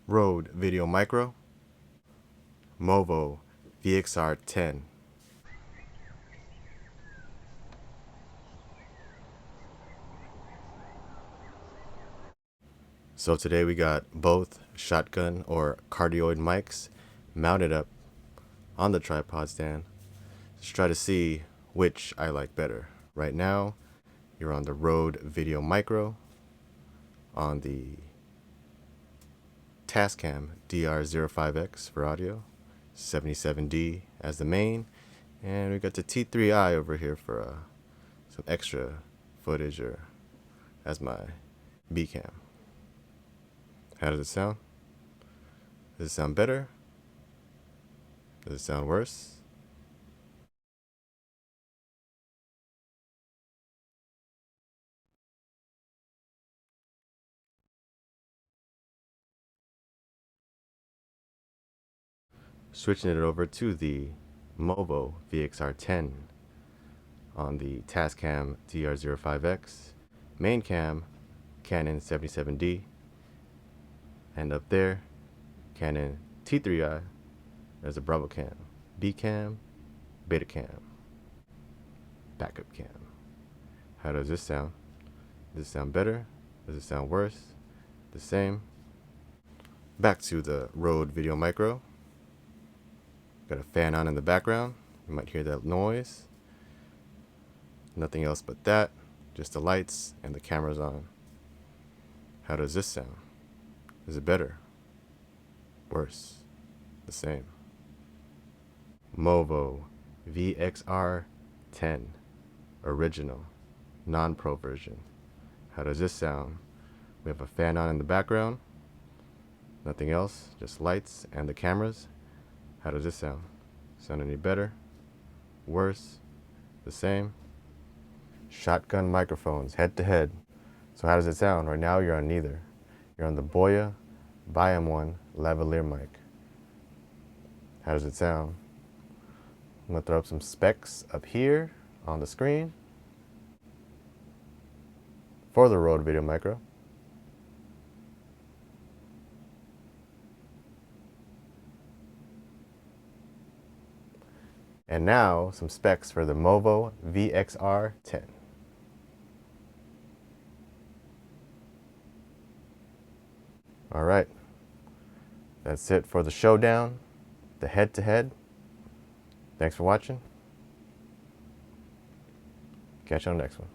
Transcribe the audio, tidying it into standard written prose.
Rode VideoMicro, Movo VXR10. So today we got both shotgun or cardioid mics mounted up on the tripod stand. Let's try to see which I like better. Right now, you're on the Rode VideoMicro on the Tascam DR05X for audio, 77D as the main, and we got the T3i over here for some extra footage or as my B cam. How does it sound? Does it sound better? Does it sound worse? Switching it over to the Movo VXR10 on the Tascam DR05X, main cam Canon 77D, and up there Canon T3i. There's a Bravo cam, B cam, Beta cam, backup cam. How does this sound? Does it sound better? Does it sound worse? The same? Back to the Rode VideoMicro. Got a fan on in the background. You might hear that noise. Nothing else but that. Just the lights and the camera's on. How does this sound? Is it better? Worse? The same? Movo VXR10 original non-pro version. How does this sound? We have a fan on in the background. Nothing else, just lights and the cameras. How does this sound? Sound any better? Worse? The same? Shotgun microphones, head to head. So how does it sound? Right now you're on neither. You're on the Boya BM1 lavalier mic. How does it sound? I'm gonna throw up some specs up here on the screen for the Rode VideoMicro. And now some specs for the Movo VXR10. All right, that's it for the showdown, the head-to-head. Thanks for watching. Catch you on the next one.